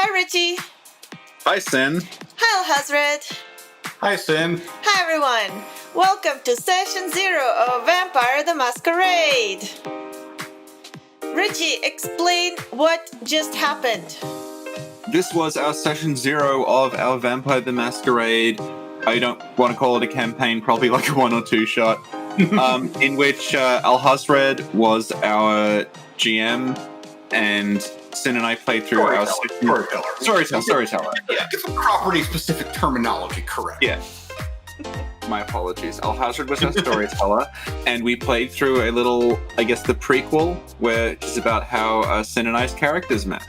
Hi, Richie. Hi, Sin. Hi, Alhazred. Hi, Sin. Hi, everyone. Welcome to Session 0 of Vampire the Masquerade. Richie, explain what just happened. This was our Session 0 of our Vampire the Masquerade. I don't want to call it a campaign, probably like a 1 or 2 shot, in which Alhazred was our GM, and Sin and I played through our storyteller. Yeah, get the property-specific terminology correct. Yeah. My apologies. Alhazred was our storyteller, and we played through a little, I guess, the prequel, where it's about how Sin and I's characters met.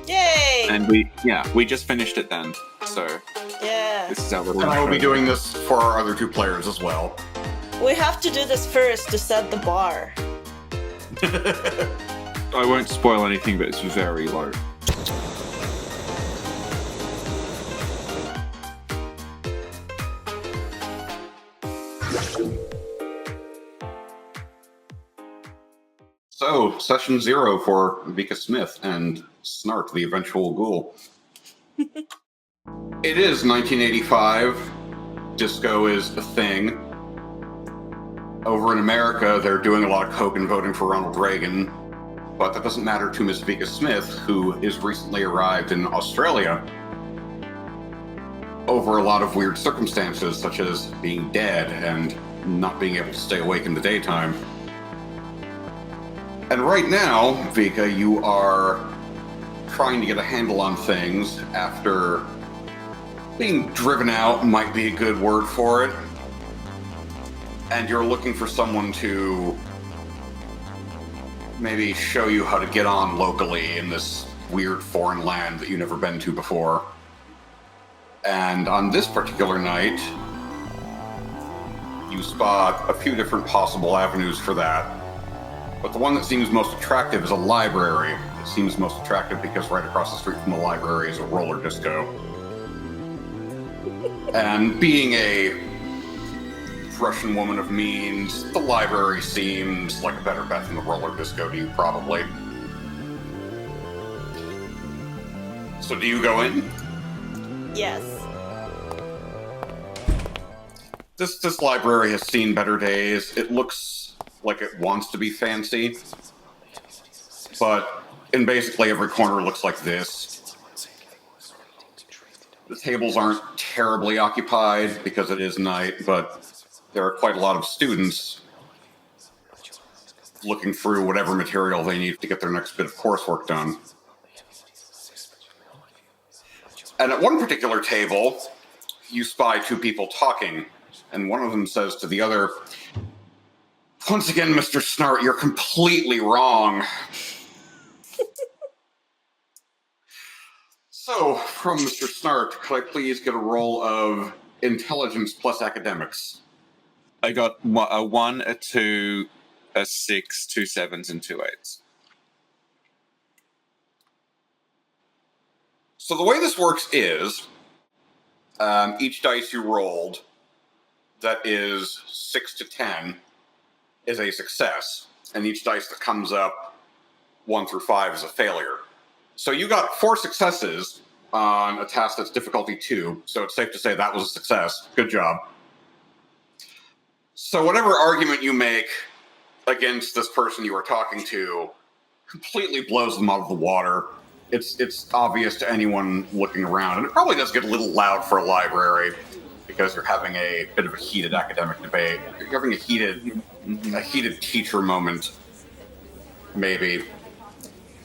Yay! And we just finished it then, so Yeah. this is our little And I will be intro. doing this for our other 2 players as well. We have to do this first to set the bar. I won't spoil anything, but it's very low. So, Session 0 for Vika Smith and Snart, the eventual ghoul. It is 1985. Disco is a thing. Over in America, they're doing a lot of coke and voting for Ronald Reagan. But that doesn't matter to Miss Vika Smith, who is recently arrived in Australia over a lot of weird circumstances, such as being dead and not being able to stay awake in the daytime. And right now, Vika, you are trying to get a handle on things after being driven out, might be a good word for it. And you're looking for someone to maybe show you how to get on locally in this weird foreign land that you've never been to before. And on this particular night, you spot a few different possible avenues for that. But the one that seems most attractive is a library. It seems most attractive because right across the street from the library is a roller disco. And being a Russian woman of means, the library seems like a better bet than the roller disco to you, probably. So do you go in? Yes. This library has seen better days. It looks like it wants to be fancy, but in basically every corner it looks like this. The tables aren't terribly occupied because it is night, but there are quite a lot of students looking through whatever material they need to get their next bit of coursework done. And at one particular table, you spy 2 people talking, and one of them says to the other, "Once again, Mr. Snart, you're completely wrong." So, from Mr. Snart, could I please get a roll of intelligence plus academics? I got a 1, a 2, a 6, 2 7s, and 2 8s. So the way this works is, each dice you rolled that is 6 to 10 is a success, and each dice that comes up 1 through 5 is a failure. So you got 4 successes on a task that's difficulty 2, so it's safe to say that was a success. Good job. So whatever argument you make against this person you are talking to completely blows them out of the water. It's obvious to anyone looking around, and it probably does get a little loud for a library because you're having a bit of a heated academic debate. You're having a heated teacher moment, maybe,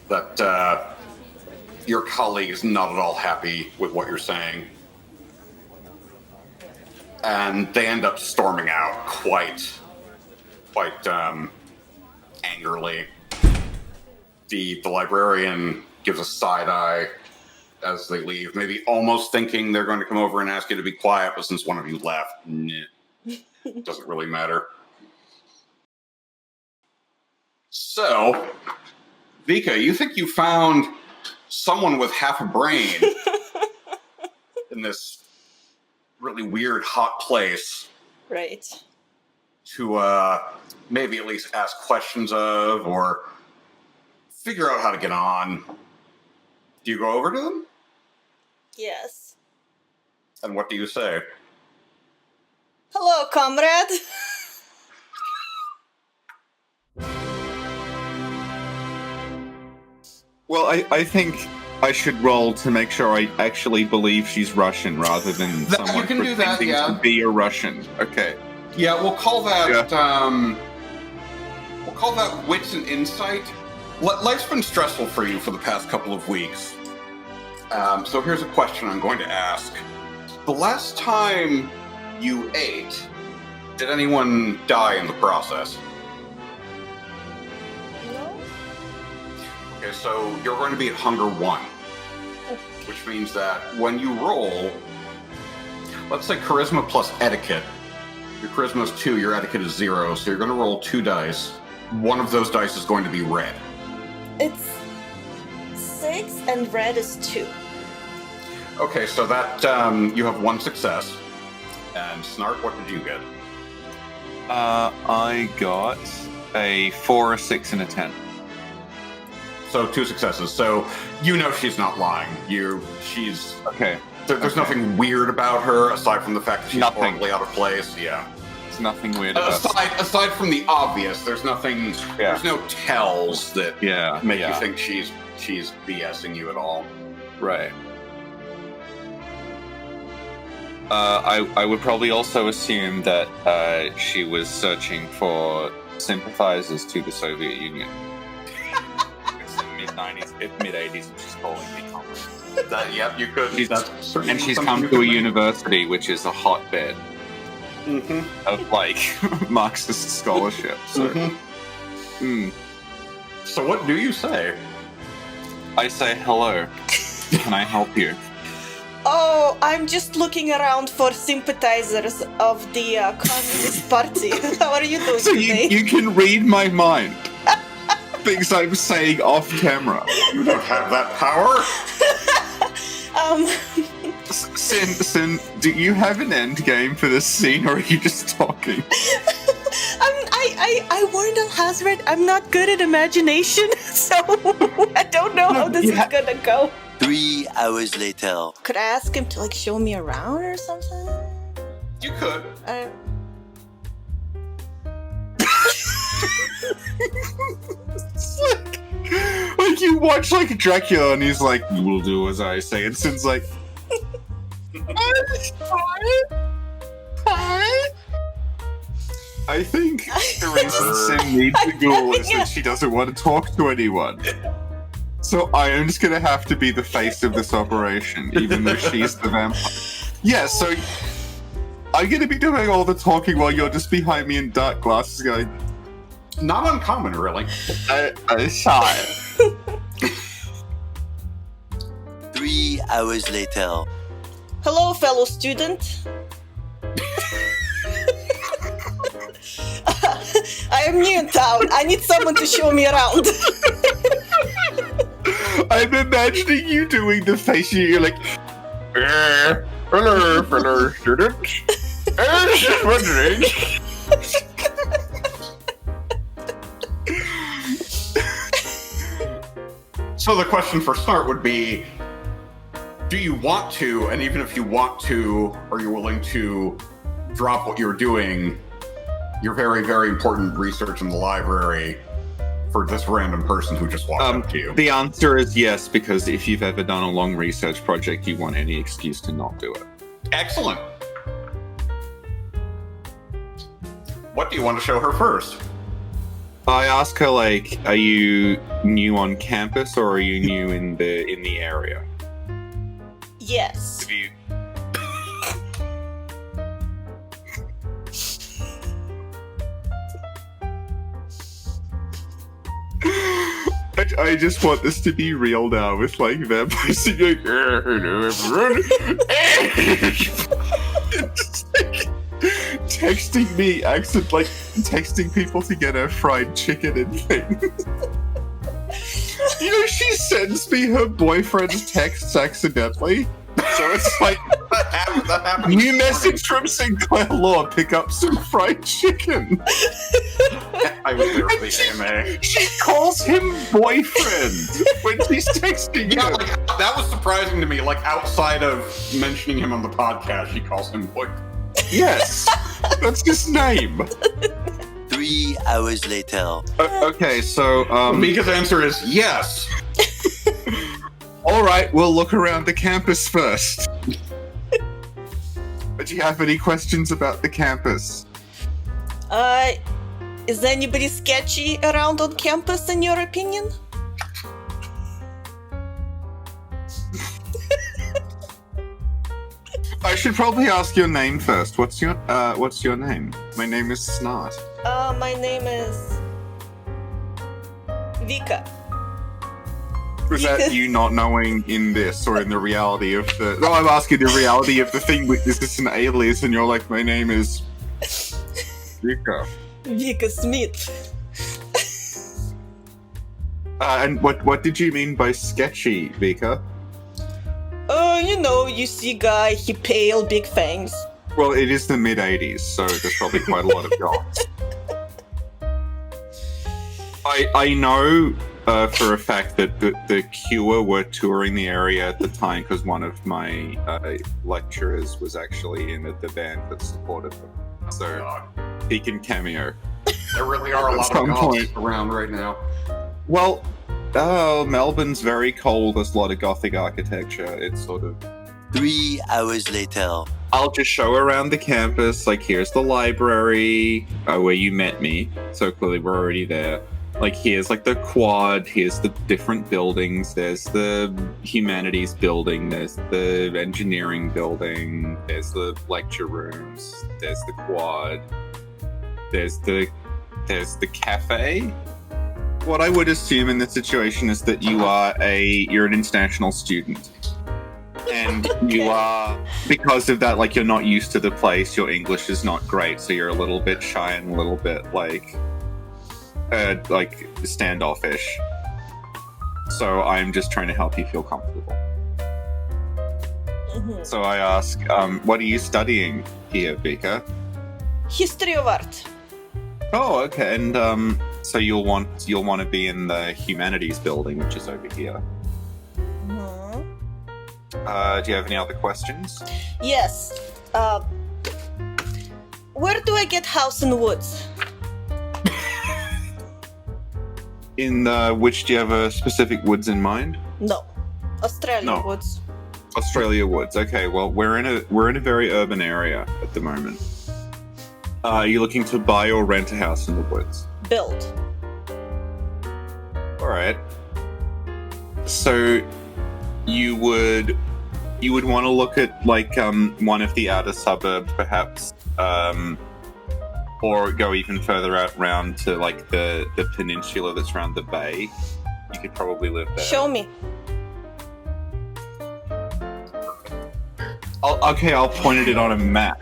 that your colleague is not at all happy with what you're saying. And they end up storming out quite angrily. The librarian gives a side eye as they leave, maybe almost thinking they're going to come over and ask you to be quiet, but since one of you left, doesn't really matter. So, Vika, you think you found someone with half a brain in this really weird, hot place. Right. To maybe at least ask questions of, or figure out how to get on. Do you go over to them? Yes. And what do you say? Hello, comrade. Well, I think I should roll to make sure I actually believe she's Russian rather than someone you can do that, pretending yeah. to be a Russian. Okay. Yeah, we'll call that wits and insight. Life's been stressful for you for the past couple of weeks. So here's a question I'm going to ask. The last time you ate, did anyone die in the process? No? Okay, so you're going to be at Hunger 1, which means that when you roll, let's say Charisma plus Etiquette. Your Charisma is 2, your Etiquette is 0, so you're going to roll 2 dice. One of those dice is going to be red. It's 6 and red is 2. Okay, so that you have 1 success. And Snark, what did you get? I got a 4, a 6, and a 10. So 2 successes. So you know she's not lying. She's Okay. There's nothing weird about her aside from the fact that she's horribly out of place. Yeah. There's nothing weird about aside from the obvious, there's nothing. Yeah. There's no tells that make Yeah. you think she's BSing you at all. Right. I would probably also assume that she was searching for sympathizers to the Soviet Union. It's the mid-90s, mid-80s, and she's calling me comrade. Yep, you could. And she's come to a university which is a hotbed of, like, Marxist scholarship. So. So what do you say? I say, hello. Can I help you? Oh, I'm just looking around for sympathizers of the Communist Party. How are you doing So today? you can read my mind. Things I'm saying off camera. You don't have that power. Sin, do you have an end game for this scene, or are you just talking? I warned Alhazred, I'm not good at imagination, so I don't know how this is gonna go. 3 hours later. Could I ask him to, like, show me around or something? You could. It's like you watch, like, Dracula, and he's like, "You will do as I say," and Sin's like, I think the reason Sin needs the ghoul is that she doesn't want to talk to anyone. So I am just gonna have to be the face of this operation, even though she's the vampire. Yeah, so I'm gonna be doing all the talking while you're just behind me in dark glasses going, Not uncommon, really. I saw it. 3 hours later. Hello, fellow student. I am new in town. I need someone to show me around. I'm imagining you doing the face, you're like, hello, fellow student. I was just wondering. So the question for Snart would be, do you want to, and even if you want to, are you willing to drop what you're doing, your very, very important research in the library, for this random person who just walked up to you? The answer is yes, because if you've ever done a long research project, you want any excuse to not do it. Excellent. What do you want to show her first? I ask her, like, are you new on campus or are you new in the area? Yes. Have you... I just want this to be real now with, like, vampires and like, hello everyone. Just, like, texting me texting people to get her fried chicken and things. You know, she sends me her boyfriend's texts accidentally. So it's like, happened. New message from Sinclair Law. Pick up some fried chicken. I was there for the AMA. She calls him boyfriend when she's texting Yeah, him. like that was surprising to me. Like outside of mentioning him on the podcast, she calls him boyfriend. Yes, that's his name. 3 hours later. Okay, so Vika's answer is yes. all right, we'll look around the campus first. Do you have any questions about the campus? Is anybody sketchy around on campus in your opinion? I should probably ask your name first. What's your name? My name is Snart. My name is Vika. Was that you not knowing in this or in the reality of the... No, I'm asking the reality of the thing. Is this an alias? And you're like, my name is... Vika. Vika Smith. And what did you mean by sketchy, Vika? You see guy, he pale, big fangs. Well, it is the mid-'80s, so there's probably quite a lot of goths. I know for a fact that the Cure were touring the area at the time because one of my lecturers was actually in the band that supported them. So he can cameo. There really are a lot of goths around right now. Well, Melbourne's very cold. There's a lot of Gothic architecture. It's sort of... 3 hours later. I'll just show around the campus. Like, here's the library where you met me. So clearly we're already there. Like, here's like the quad. Here's the different buildings. There's the humanities building. There's the engineering building. There's the lecture rooms. There's the quad. There's the cafe. What I would assume in this situation is that you're an international student. And you are, because of that, like, you're not used to the place, your English is not great, so you're a little bit shy and a little bit, like standoffish. So I'm just trying to help you feel comfortable. Mm-hmm. So I ask, what are you studying here, Vika? History of art. Oh, okay, and so you'll want to be in the humanities building, which is over here. Mm-hmm. Do you have any other questions? Yes. Where do I get house in the woods? In which, do you have a specific woods in mind? No. Australian No. woods. Australia woods. Okay, well, we're in a very urban area at the moment. Are you looking to buy or rent a house in the woods? Build. All right. So you would want to look at like one of the outer suburbs, perhaps, or go even further out round to like the peninsula that's around the bay. You could probably live there. Show me. I'll point it on a map.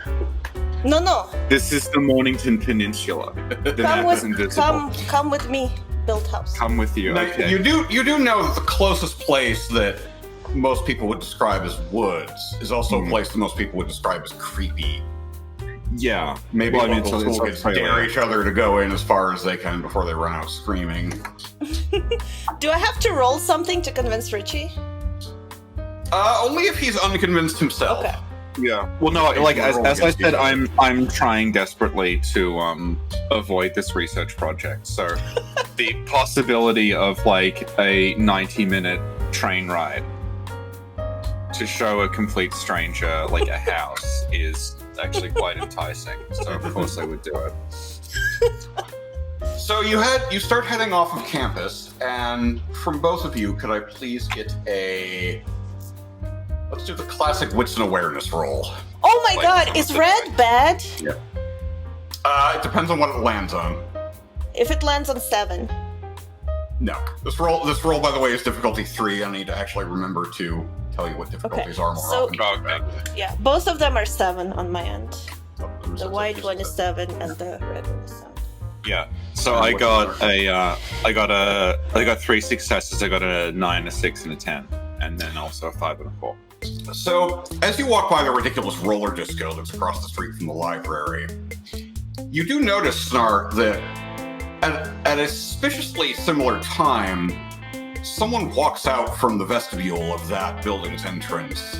No. This is the Mornington Peninsula. The map is invisible. Come with me. Build house. Come with you. Now, Okay. you do know that the closest place that most people would describe as woods is also a place that most people would describe as creepy. Yeah. Maybe Well, I mean, local it's school kids Australia. dare each other to go in as far as they can before they run out screaming. Do I have to roll something to convince Richie? Only if he's unconvinced himself. Okay. Yeah. Well, no, like as I against said, each other. I'm trying desperately to avoid this research project. So the possibility of like a 90-minute train ride to show a complete stranger like a house is actually quite enticing. So of course I would do it. So you start heading off of campus, and from both of you, could I please get let's do the classic wits and awareness roll. Oh my Like, god, is red bad? It depends on what it lands on. If it lands on 7. No. This roll, by the way, is difficulty 3. I need to actually remember to tell you what difficulties are more so- often. Okay. Yeah, both of them are 7 on my end. The white one is 7 and the red one is 7. Yeah. So I got 3 successes. I got a 9, a 6, and a 10, and then also a 5 and a 4. So, as you walk by the ridiculous roller disco that's across the street from the library, you do notice, Snark, that at a suspiciously similar time, someone walks out from the vestibule of that building's entrance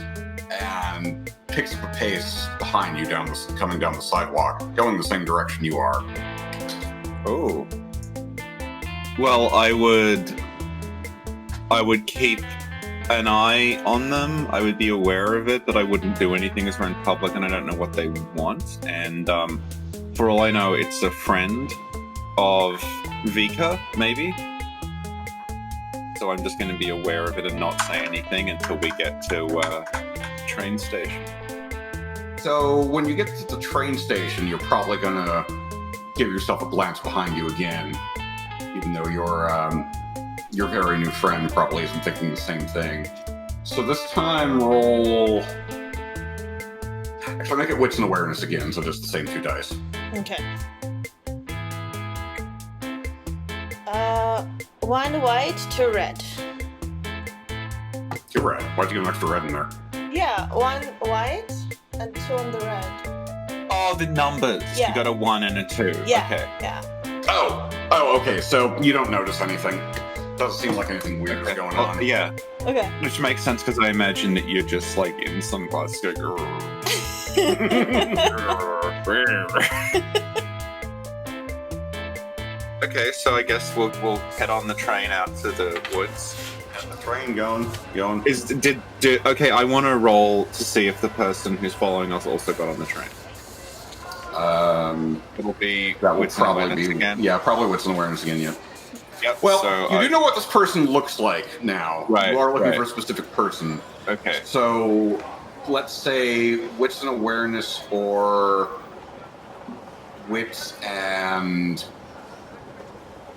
and picks up a pace behind you coming down the sidewalk, going the same direction you are. Oh. Well, I would keep an eye on them. I would be aware of it, but I wouldn't do anything as we're in public and I don't know what they want. And for all I know, it's a friend of Vika, maybe. So I'm just going to be aware of it and not say anything until we get to train station. So when you get to the train station, you're probably going to give yourself a glance behind you again, even though your very new friend probably isn't thinking the same thing. So this time roll... Actually, make it wits and awareness again, so just the same 2 dice. Okay. 1 white, 2 red. 2 red. Why'd you get an extra red in there? Yeah, 1 white and 2 on the red. Oh, the numbers. Yeah. You got a 1 and a 2. Yeah, Okay. yeah. Oh, okay. So you don't notice anything. Doesn't seem like anything weird is going on. Yeah. Okay. Which makes sense because I imagine that you're just like in sunglasses going. Okay, so I guess we'll head on the train out to the woods. The train going. Okay, I want to roll to see if the person who's following us also got on the train. It'll be That would wits and probably awareness be again. Yeah, probably wits and awareness again. Yeah. Yep. Well, so you do know what this person looks like now. Right, You are looking right. for a specific person. Okay. So let's say wits and awareness, or wits and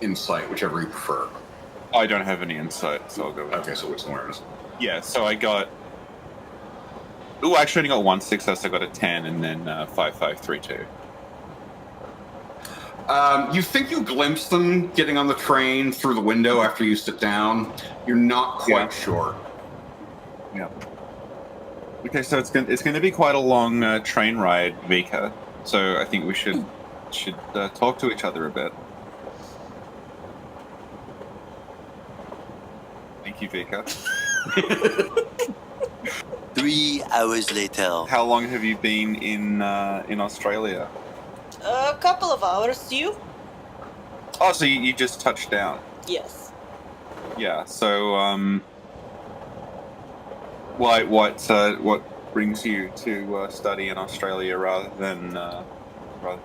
insight, whichever you prefer. I don't have any insight, so I'll go with Okay, so wits and awareness. Yeah, so I got. Ooh, I actually only got 1 success. I got a 10 and then 5, 5, 3, 2. You think you glimpse them getting on the train through the window after you sit down. You're not quite sure. Yeah. Okay, so it's going to be quite a long train ride, Vika. So I think we should talk to each other a bit. Thank you, Vika. 3 hours later. How long have you been in Australia? A couple of hours. You? Oh, so you just touched down. Yes. Yeah. So what brings you to study in Australia rather than Russia?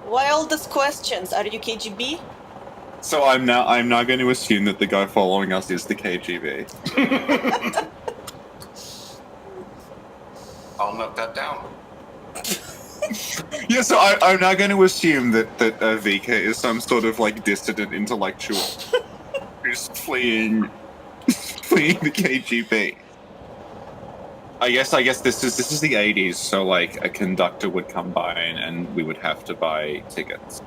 Why all these questions? Are you KGB? So I'm now going to assume that the guy following us is the KGB. I'll note that down. Yeah, so I'm now going to assume that Vika is some sort of like dissident intellectual who's fleeing the KGB. I guess this is the 80s, so like a conductor would come by and we would have to buy tickets.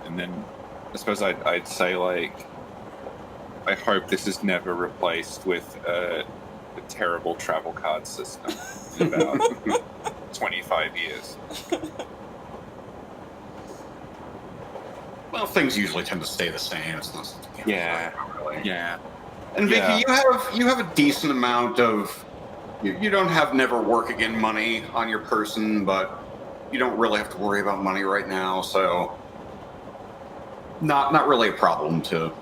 And then I suppose I'd say like I hope this is never replaced with a terrible travel card system in about 25 years. Well, things usually tend to stay the same. It's not, Yeah. really. Yeah. And Vicky, Yeah. you have a decent amount of. You don't have never work again money on your person, but you don't really have to worry about money right now, so not really a problem to.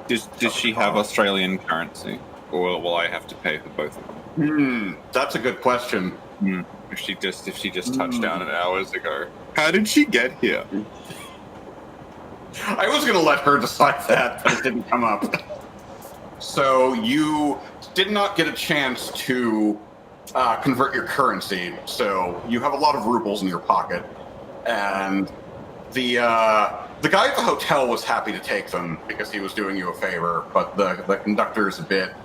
Does she have Australian currency, or will I have to pay for both of them? That's a good question. If she just touched down hours ago, how did she get here? I was going to let her decide that, but it didn't come up. So you did not get a chance to convert your currency. So you have a lot of rubles in your pocket, and the guy at the hotel was happy to take them because he was doing you a favor. But the conductor's a bit.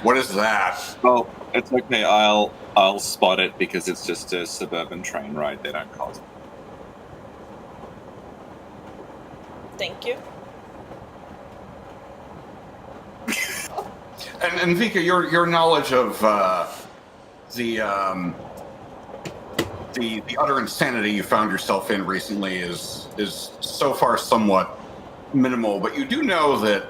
What is that? Well, it's okay. I'll spot it because it's just a suburban train ride. They don't cost. Thank you. And Vika, your knowledge of the utter insanity you found yourself in recently is so far somewhat minimal, but you do know that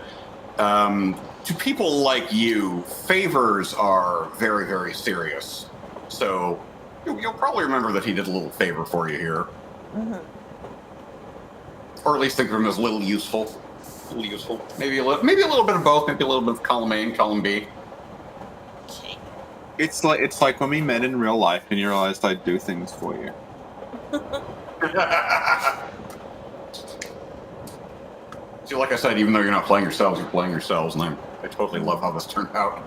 to people like you, favors are very, very serious. So you'll probably remember that he did a little favor for you here. Mm-hmm. Or at least think of him as a little useful. Maybe a little bit of both, maybe a little bit of column A and column B. Okay. It's like when we met in real life and you realized I'd do things for you. See, like I said, even though you're not playing yourselves, you're playing yourselves, and I totally love how this turned out.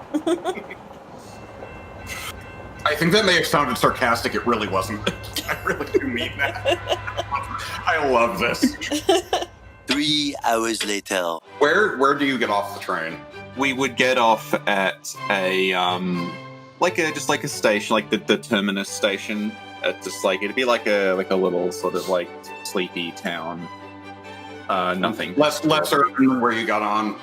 I think that may have sounded sarcastic. It really wasn't. I really do mean that. I love this. 3 hours later. Where do you get off the train? We would get off at a just like a station, like the terminus station. It'd be like a little sort of like sleepy town. Nothing. Less urban where you got on.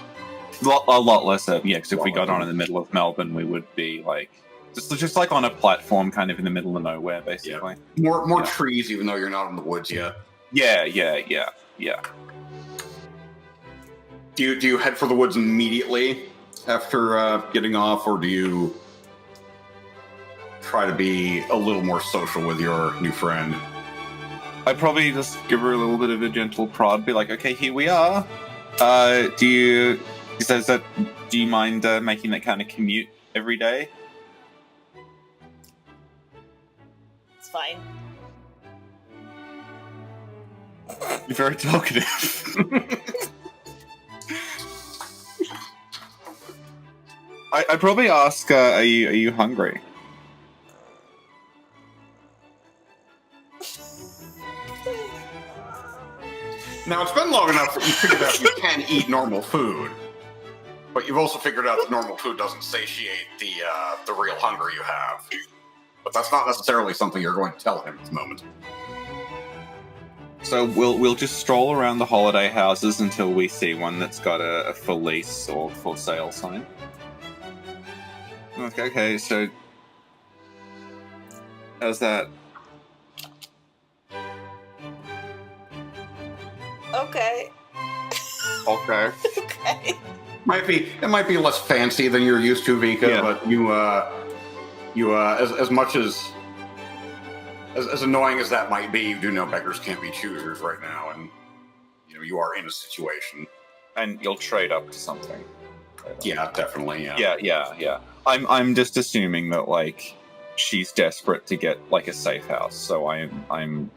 A lot less urban, yeah, because if we got on in the middle of Melbourne, we would be like just like on a platform kind of in the middle of nowhere, basically. Yeah. More trees, even though you're not in the woods yet. Yeah. Do you head for the woods immediately after getting off, or do you try to be a little more social with your new friend? I'd probably just give her a little bit of a gentle prod, be like, okay, here we are. Do you mind making that kind of commute every day? It's fine. You're very talkative. I'd probably ask, are you hungry? Now, it's been long enough that you figured out you can eat normal food, but you've also figured out that normal food doesn't satiate the real hunger you have. But that's not necessarily something you're going to tell him at the moment. So we'll just stroll around the holiday houses until we see one that's got a for lease or for sale sign. Okay, so how's that? Okay. Okay. Okay. It might be less fancy than you're used to, Vika, but you as much as annoying as that might be, you do know beggars can't be choosers right now, and you are in a situation. And you'll trade up to something. Yeah, definitely. Yeah. Yeah. I'm just assuming that like she's desperate to get like a safe house, so I'm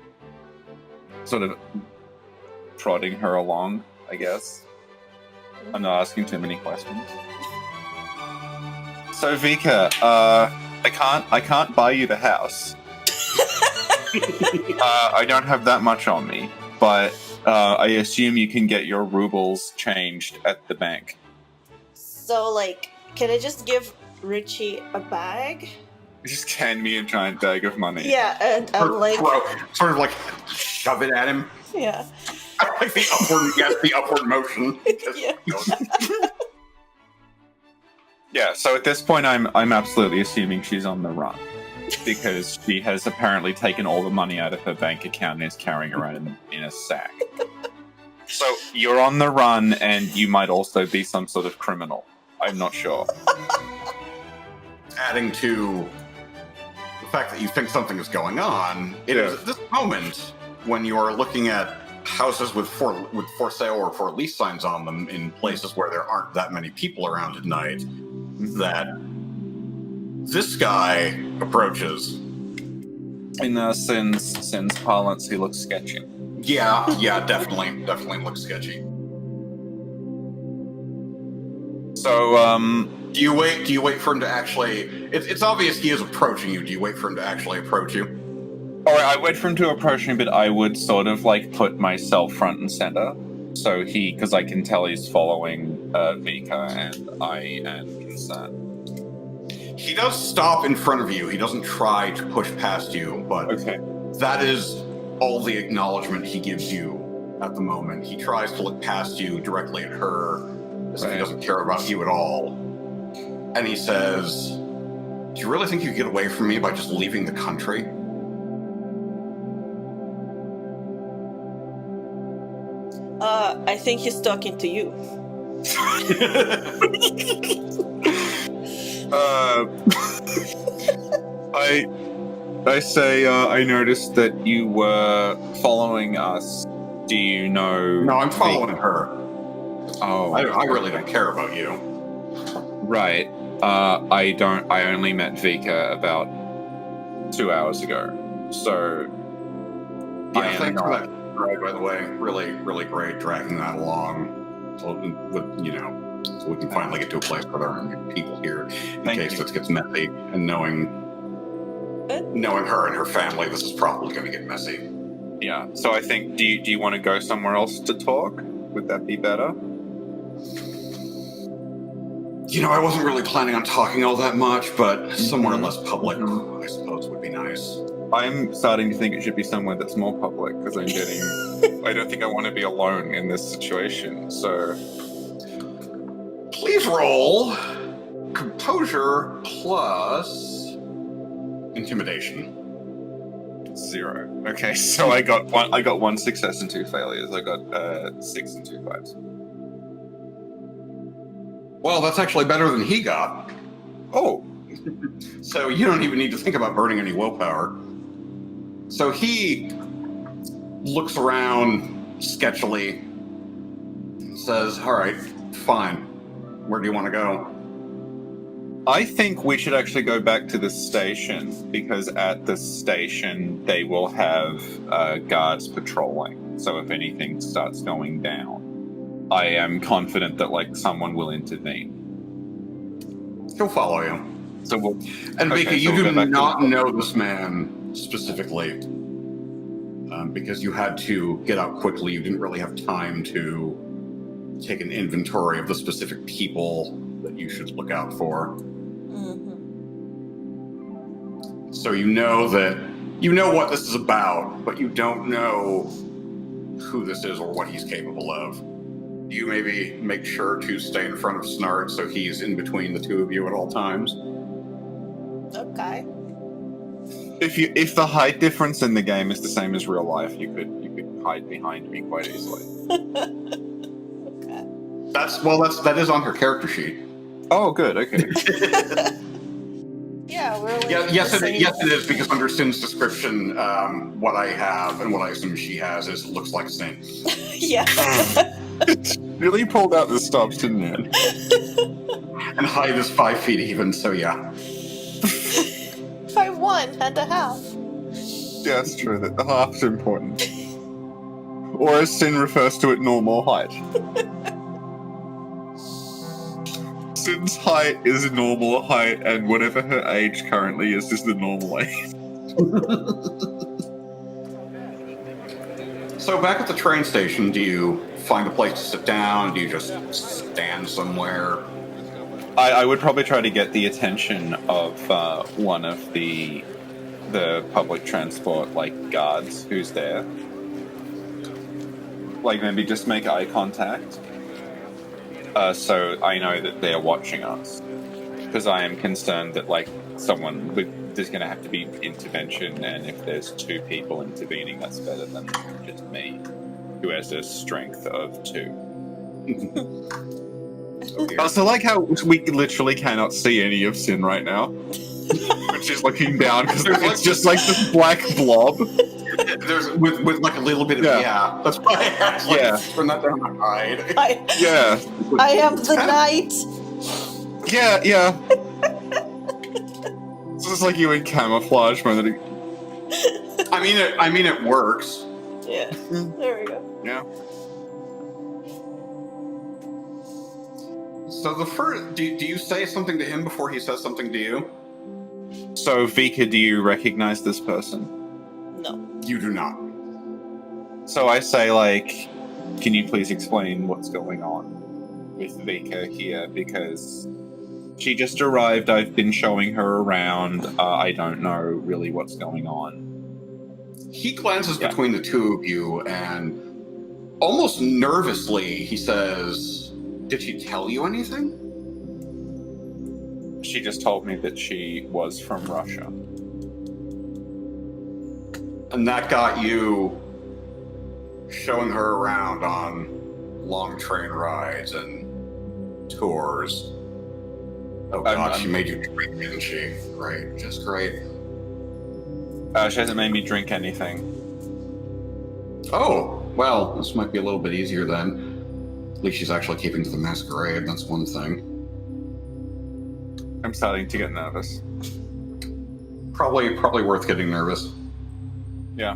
sort of prodding her along, I guess. I'm not asking too many questions. So Vika, I can't buy you the house. I don't have that much on me, but I assume you can get your rubles changed at the bank. So, like, can I just give Richie a bag? Just hand me a giant bag of money. Yeah, and I'm like... sort of like shove it at him. Yeah. Like the upward motion. Yeah. Yeah, so at this point I'm absolutely assuming she's on the run. Because she has apparently taken all the money out of her bank account and is carrying around in a sack. So you're on the run, and you might also be some sort of criminal. I'm not sure. Adding to the fact that you think something is going on, it is at this moment when you are looking at houses with for sale or for lease signs on them in places where there aren't that many people around at night, that this guy approaches. In Sin's parlance, he looks sketchy. Yeah, definitely looks sketchy. So, do you wait for him to actually? It's obvious he is approaching you. Do you wait for him to actually approach you? Alright, I wait for him to approach me, but I would sort of like put myself front and center. So because I can tell he's following Vika, and I am concerned. He does stop in front of you. He doesn't try to push past you, but that is all the acknowledgement he gives you at the moment. He tries to look past you directly at her, as if he doesn't care about you at all. And he says, "Do you really think you could get away from me by just leaving the country?" I think he's talking to you. I say, I noticed that you were following us. Do you know? No, I'm following her. Oh, I really don't care about you. right. I don't. I only met Vika about 2 hours ago. So, I Yeah, am thanks for not. that ride, by the way. Really, really great dragging that along. So, so we can finally get to a place where there aren't people here in Thank case you. this gets messy. And knowing her and her family, this is probably going to get messy. Yeah. So I think. Do you want to go somewhere else to talk? Would that be better? I wasn't really planning on talking all that much, but somewhere less public, I suppose, would be nice. I'm starting to think it should be somewhere that's more public because I'm getting. I don't think I want to be alone in this situation. So. Please roll composure plus intimidation. 0. Okay, so I got one success and 2 failures. I got 6 and 2 5s. Well, that's actually better than he got. Oh, So you don't even need to think about burning any willpower. So he looks around sketchily, says, "All right, fine. Where do you want to go?" I think we should actually go back to the station because at the station they will have guards patrolling. So if anything starts going down, I am confident that someone will intervene. He'll follow you. So we'll. And Okay, Vika, so you we'll do go back to not the- know this man specifically because you had to get out quickly. You didn't really have time to take an inventory of the specific people that you should look out for. So you know what this is about, but you don't know who this is or what he's capable of. You maybe make sure to stay in front of Snart so he's in between the two of you at all times. Okay. If the height difference in the game is the same as real life, you could hide behind me quite easily. Okay. That is on her character sheet. Oh, good. Okay. Yeah, we're like Yes, it is, because under Sin's description, what I have and what I assume she has looks like Sin. Yeah. Really pulled out the stops, didn't it? And height is 5 feet even, so yeah. 5'1.5". Yeah, it's true that the half's important. Or as Sin refers to it, normal height. Sin's height is normal height, and whatever her age currently is the normal age. So back at the train station, do you find a place to sit down? Do you just stand somewhere? I would probably try to get the attention of one of the public transport guards who's there. Maybe just make eye contact. So I know that they're watching us. Because I am concerned that there's going to have to be intervention, and if there's 2 people intervening, that's better than just me, who has a strength of 2. I also like how we literally cannot see any of Sin right now. When she's looking down, because it's just this black blob. There's with a little bit of that's why I had to turn that down to hide. I am the knight. Yeah. It's just like you in camouflage mode. I mean it works. Yeah. There we go. Yeah. So the first, do you say something to him before he says something to you? So Vika, do you recognize this person? No. You do not. So I say, can you please explain what's going on with Vika here? Because she just arrived, I've been showing her around, I don't know really what's going on. He glances between the two of you and almost nervously he says, "Did she tell you anything?" She just told me that she was from Russia. And that got you showing her around on long train rides and tours. Oh god, she made you drink, didn't she? Right, just great. She hasn't made me drink anything. Oh, well, this might be a little bit easier then. At least she's actually keeping to the masquerade, that's one thing. I'm starting to get nervous. Probably worth getting nervous. Yeah.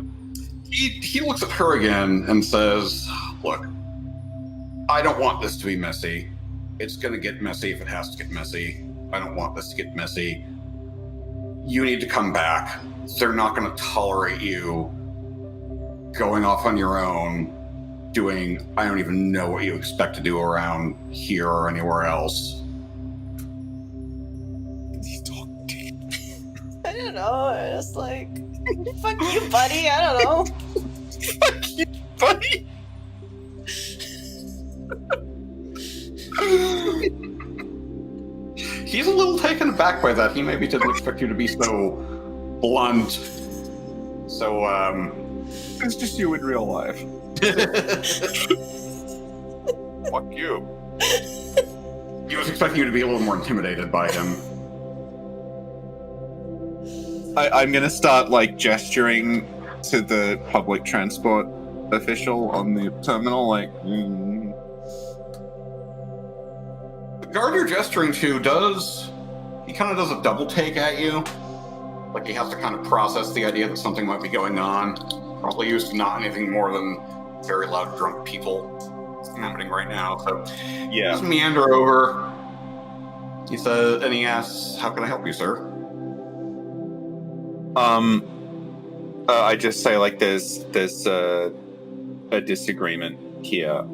He looks at her again and says, look, I don't want this to be messy. It's going to get messy if it has to get messy. I don't want this to get messy. You need to come back. They're not going to tolerate you going off on your own, doing, I don't even know what you expect to do around here or anywhere else. I don't know. It's like, fuck you, buddy. I don't know. Fuck you, buddy! He's a little taken aback by that. He maybe didn't expect you to be so blunt. So, It's just you in real life. Fuck you. He was expecting you to be a little more intimidated by him. I'm gonna start, like, gesturing to the public transport official on the terminal, like, The guard you're gesturing to he kind of does a double take at you. Like he has to kind of process the idea that something might be going on. Probably used to not anything more than very loud drunk people happening right now. So yeah. just meander over. He says, and he asks, how can I help you, sir? I just say, like, there's a disagreement here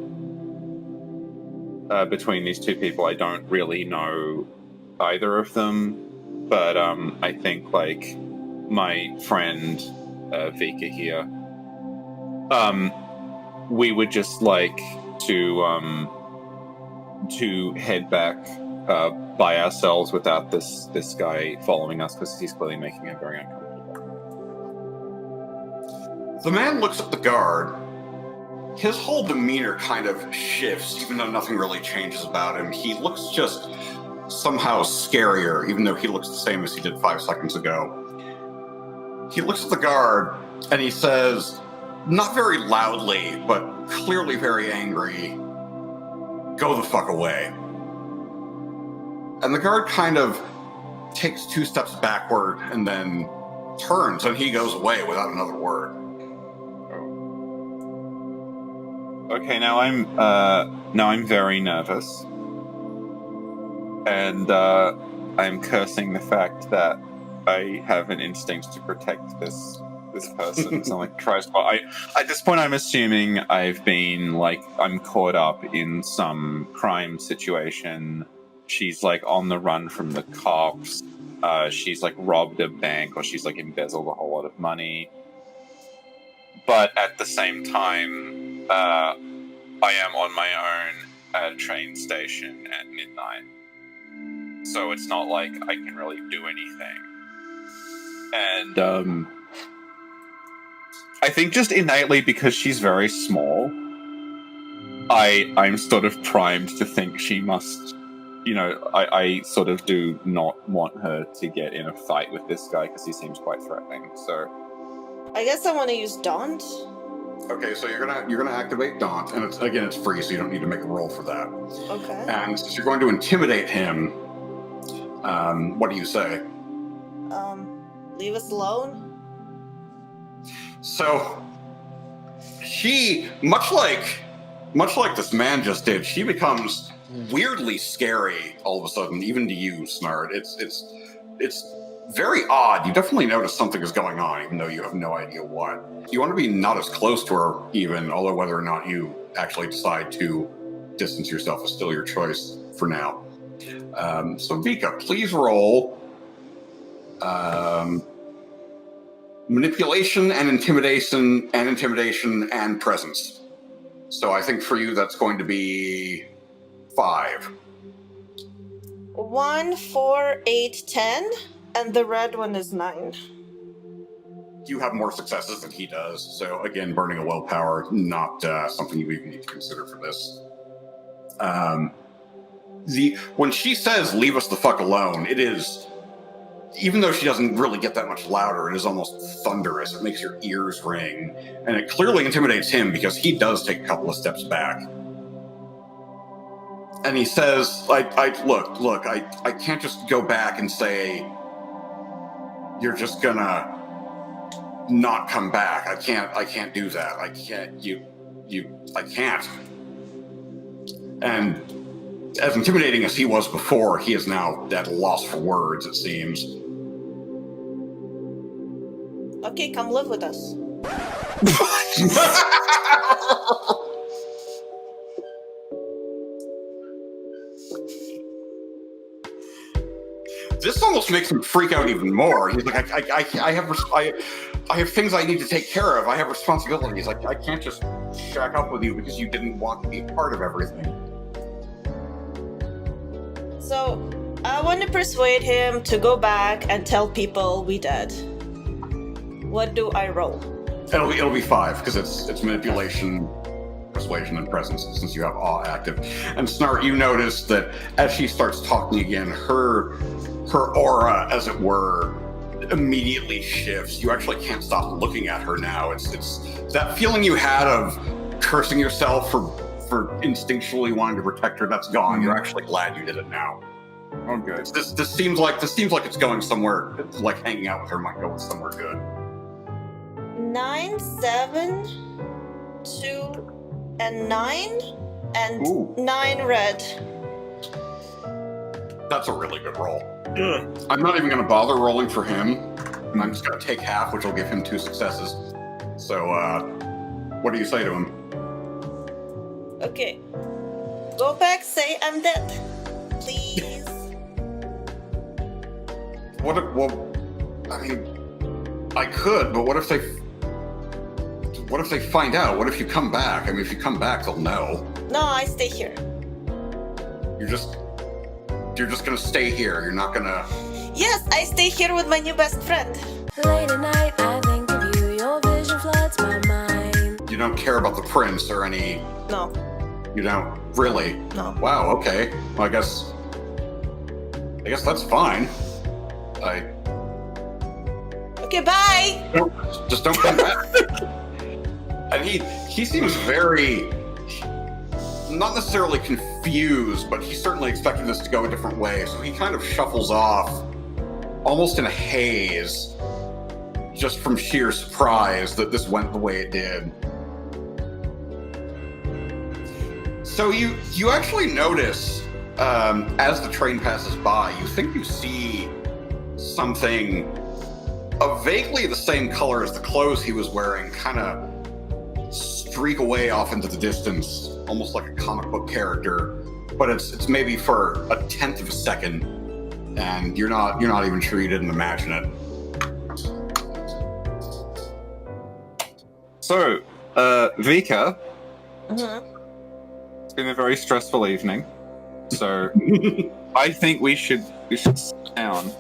between these two people. I don't really know either of them, but I think, like, my friend Vika here, we would just like to head back by ourselves without this guy following us, because he's clearly making it very uncomfortable. The man looks at the guard. His whole demeanor kind of shifts, even though nothing really changes about him. He looks just somehow scarier, even though he looks the same as he did 5 seconds ago. He looks at the guard, and he says, not very loudly, but clearly very angry, go the fuck away. And the guard kind of takes 2 steps backward and then turns, and he goes away without another word. Okay, now I'm very nervous, and I'm cursing the fact that I have an instinct to protect this person. So like, tries. At this point, I'm assuming I've been I'm caught up in some crime situation. She's like on the run from the cops. She's like robbed a bank, or she's like embezzled a whole lot of money. But at the same time, I am on my own at a train station at midnight. So it's not like I can really do anything. And I think just innately, because she's very small, I'm sort of primed to think she must, I sort of do not want her to get in a fight with this guy, because he seems quite threatening. So I guess I want to use Daunt. Okay, so you're gonna activate Daunt, and it's free, so you don't need to make a roll for that. Okay. And since you're going to intimidate him, what do you say? Leave us alone. So she, much like this man just did, she becomes weirdly scary all of a sudden, even to you, Snart. It's very odd. You definitely notice something is going on, even though you have no idea what. You want to be not as close to her, even, although whether or not you actually decide to distance yourself is still your choice for now. So Vika, please roll manipulation and intimidation and presence. So I think for you that's going to be 5. 1, 4, 8, 10, and the red one is 9. You have more successes than he does, so again, burning a willpower, not something you even need to consider for this. When she says, leave us the fuck alone, it is, even though she doesn't really get that much louder, it is almost thunderous. It makes your ears ring, and it clearly intimidates him because he does take a couple of steps back. And he says, look, I can't just go back and say, you're just gonna not come back. I can't do that. I can't. And as intimidating as he was before, he is now at a loss for words, it seems. Okay, come live with us. This almost makes him freak out even more. He's like, I have things I need to take care of. I have responsibilities. I can't just shack up with you because you didn't want to be a part of everything. So, I want to persuade him to go back and tell people we dead. What do I roll? It'll be 5 because it's manipulation, persuasion, and presence since you have awe active. And Snart, you notice that as she starts talking again, her aura, as it were, immediately shifts. You actually can't stop looking at her now. It's that feeling you had of cursing yourself for instinctually wanting to protect her. That's gone. You're actually glad you did it now. Oh, good. This seems like it's going somewhere. It's like hanging out with her might go somewhere good. 9, 7, 2, and 9, and Ooh. 9 red. That's a really good roll. I'm not even going to bother rolling for him. I'm just going to take half, which will give him 2 successes. So, what do you say to him? Okay. Go back, say I'm dead. Please. I mean, I could, but what if they find out? What if you come back? I mean, if you come back, they'll know. No, I stay here. You're just gonna stay here. You're not gonna... Yes, I stay here with my new best friend. Late at night, I think of you. Your vision floods my mind. You don't care about the prince or any... No. You don't? Really? No. Wow, okay. Well, I guess that's fine. Okay, bye! Just don't come back. And he seems very... not necessarily confused, but he certainly expected this to go a different way, so he kind of shuffles off, almost in a haze, just from sheer surprise that this went the way it did. So you actually notice, as the train passes by, you think you see something of vaguely the same color as the clothes he was wearing, kind of streak away off into the distance, almost like a comic book character, but it's maybe for a 1/10 of a second, and you're not even sure you didn't imagine it. So, Vika, Mm-hmm. it's been a very stressful evening. So, I think we should sit down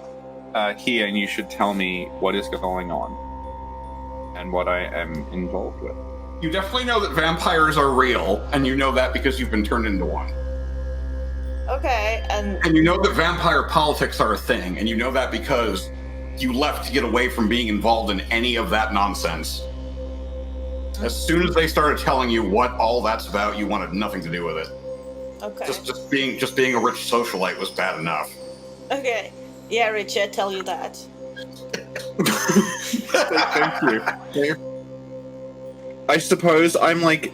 here, and you should tell me what is going on and what I am involved with. You definitely know that vampires are real, and you know that because you've been turned into one. Okay, and And you know that vampire politics are a thing, and you know that because you left to get away from being involved in any of that nonsense. As soon as they started telling you what all that's about, you wanted nothing to do with it. okay. Just being a rich socialite was bad enough. Okay. Yeah, Richie, I tell you that. Thank you. I suppose I'm like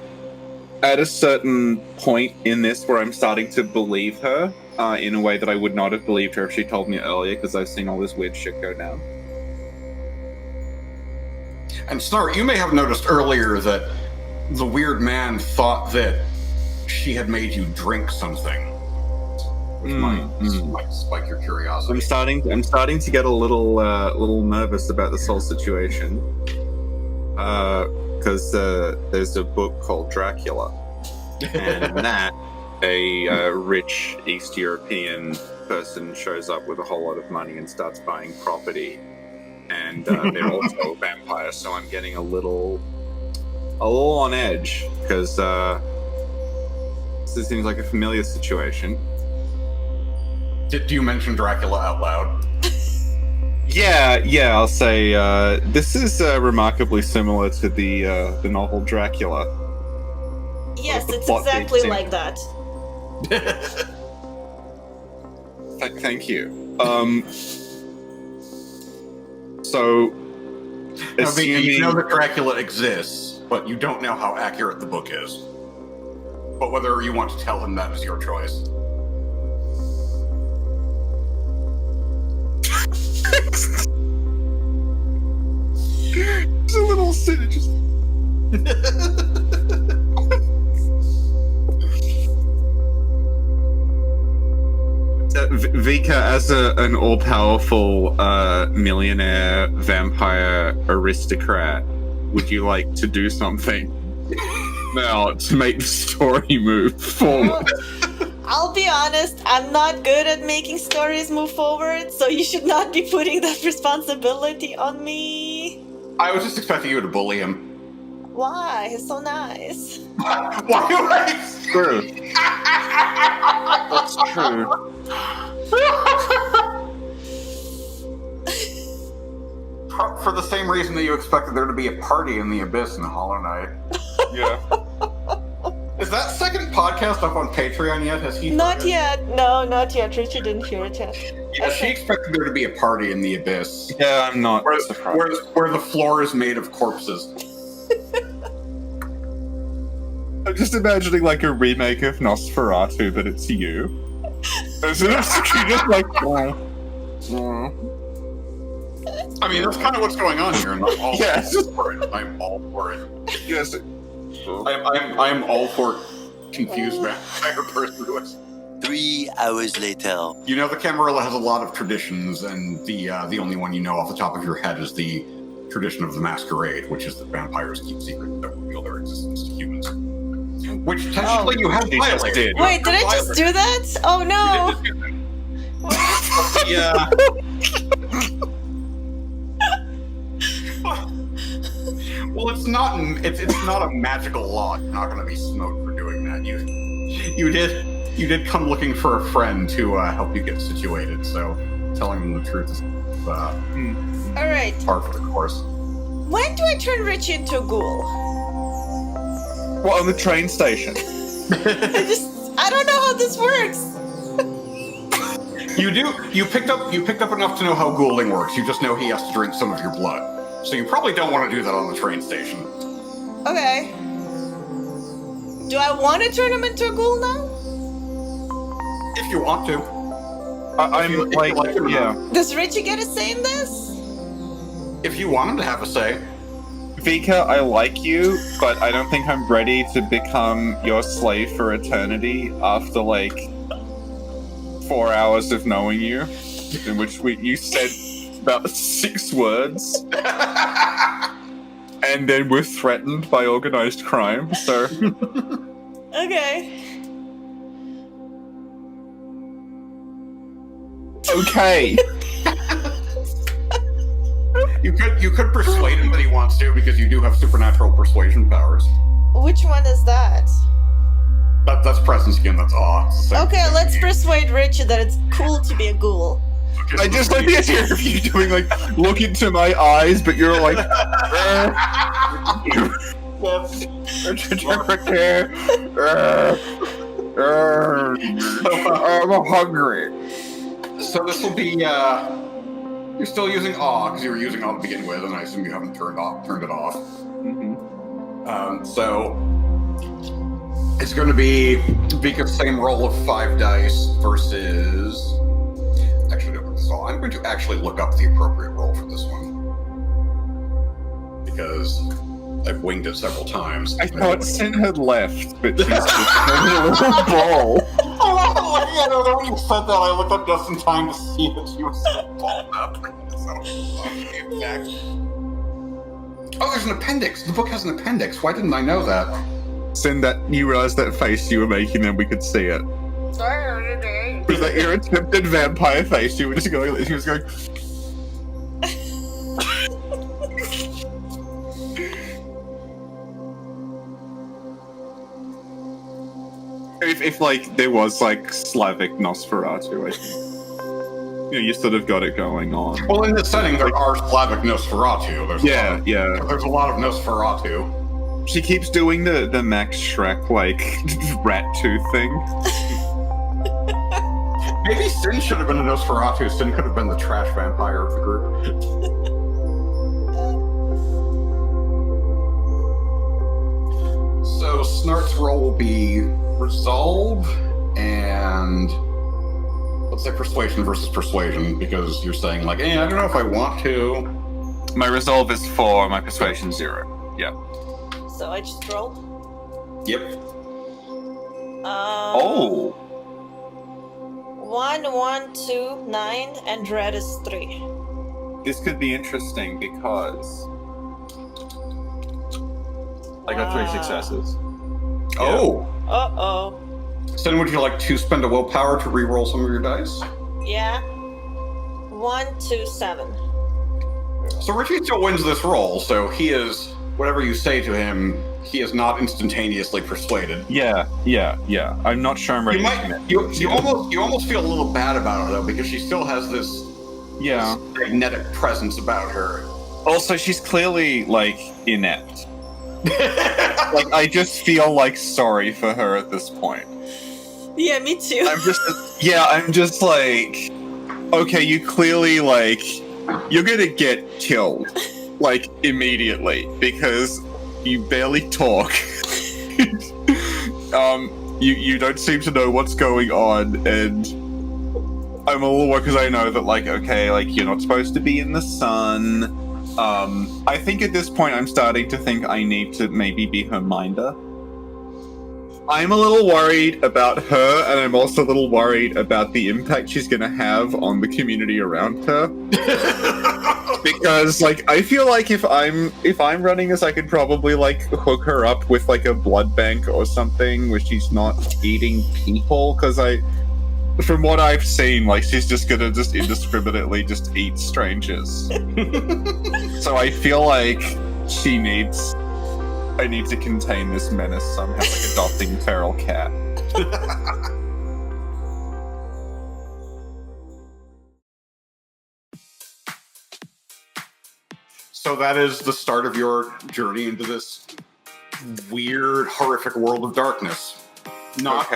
at a certain point in this where I'm starting to believe her in a way that I would not have believed her if she told me earlier, because I've seen all this weird shit go down. And Snart, you may have noticed earlier that the weird man thought that she had made you drink something, which might spike your curiosity. I'm starting to get a little nervous about this whole situation, because there's a book called Dracula, and in that a rich East European person shows up with a whole lot of money and starts buying property, and they're also a vampire. So I'm getting a little on edge because this seems like a familiar situation. Do you mention Dracula out loud? Yeah. I'll say this is remarkably similar to the novel Dracula. Yes, The it's plot exactly beats like that. Thank you. So, Now, Vika, assuming you know that Dracula exists, but you don't know how accurate the book is. But whether you want to tell him that is your choice. It's a little silly, just. Vika, as an all-powerful millionaire vampire aristocrat, would you like to do something now to make the story move forward? I'll be honest, I'm not good at making stories move forward, so you should not be putting that responsibility on me. I was just expecting you to bully him. Why? He's so nice. Why do I? True. That's true. For the same reason that you expected there to be a party in the Abyss in Hollow Knight. Yeah. Is that second podcast up on Patreon yet? Has he? Not heard it? yet. No, not yet. Richard didn't hear it yet. Yeah, she Okay. expected there to be a party in the Abyss. Yeah, I'm not Where, surprised. where the floor is made of corpses. I'm just imagining like a remake of Nosferatu, but it's you. Isn't it? You're just like, I mean, that's kind of what's going on here, and I'm all Yes. for it. I'm all for it. yes. I'm all for confused vampire person who is. 3 hours later. You know, the Camarilla has a lot of traditions, and the only one you know off the top of your head is the tradition of the Masquerade, which is that vampires keep secrets that reveal their existence to humans. Which technically you have You just violated. did. You Wait, have did I just do that? Oh no! Yeah. Well, it's not a magical law. You're not going to be smoked for doing that. You did come looking for a friend to help you get situated. So telling them the truth is Alright. par for the course. When do I turn Richie into a ghoul? What, on the train station? I don't know how this works. You do. You picked up enough to know how ghouling works. You just know he has to drink some of your blood. So you probably don't want to do that on the train station. Okay. Do I want to turn him into a ghoul now? If you want to. I'm If you like, like it or yeah. Does Richie get a say in this? If you want him to have a say. Vika, I like you, but I don't think I'm ready to become your slave for eternity after like 4 hours of knowing you, in which you said about 6 words, and then we're threatened by organized crime. So Okay. okay. You could persuade him that he wants to because you do have supernatural persuasion powers. Which one is that? That's presence again. That's awe. It's the same Okay, thing. let's persuade Richie that it's cool to be a ghoul. I just like the idea of you doing like look into my eyes, but you're like I'm hungry. So this will be. You're still using awe because you were using awe to begin with, and I assume you haven't turned it off. So it's going to be Vika's same roll of 5 dice versus. Actually, no. So I'm going to actually look up the appropriate roll for this one because I've winged it several times. I thought Sin had left, but she's just a little ball. When you said that, I looked up just in time to see that she was balled up. Oh, there's an appendix. The book has an appendix. Why didn't I know that? Send that you realized that face you were making, then we could see it. Was that your attempted vampire face? You were just going. She was going. If like there was like Slavic Nosferatu, I think. You sort of got it going on. Well, in this setting, there are Slavic Nosferatu. There's a lot of Nosferatu. She keeps doing the Max Shrek like rat tooth thing. Maybe Sin should have been a Nosferatu. Sin could have been the trash vampire of the group. So Snart's role will be resolve and let's say persuasion versus persuasion, because you're saying like, I don't know if I want to. My resolve is 4, my persuasion 0. Yeah. So I just rolled. Yep. Oh. 1, 1, 2, 9, and red is 3. This could be interesting because I got 3 successes. Oh. Uh-oh. Sin, would you like to spend a willpower to re-roll some of your dice? Yeah. 1, 2, 7. So Richie still wins this roll, so he is, whatever you say to him, he is not instantaneously persuaded. Yeah. I'm not sure I'm ready. You almost feel a little bad about her though, because she still has this magnetic presence about her. Also, she's clearly like inept. Like I just feel like sorry for her at this point. Yeah, me too. I'm just like, okay, you clearly like you're gonna get killed like immediately because you barely talk. You don't seem to know what's going on, and I'm a little worried because I know that like, okay, like you're not supposed to be in the sun. I think at this point I'm starting to think I need to maybe be her minder. I'm a little worried about her, and I'm also a little worried about the impact she's going to have on the community around her. Because, like, I feel like if I'm running this, I could probably like hook her up with like a blood bank or something where she's not eating people. Because from what I've seen, like she's just gonna just indiscriminately just eat strangers. So I feel like I need to contain this menace somehow, like adopting a feral cat. So that is the start of your journey into this weird, horrific world of darkness. Not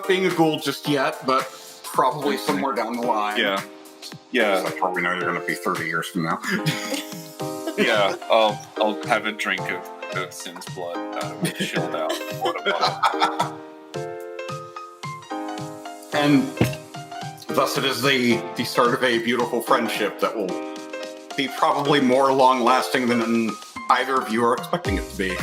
being a ghoul just yet, but probably somewhere down the line. Yeah. I probably know you're going to be 30 years from now. Yeah, I'll have a drink of Sin's blood with chilled out water bottle. And thus it is the start of a beautiful friendship that will be probably more long-lasting than either of you are expecting it to be.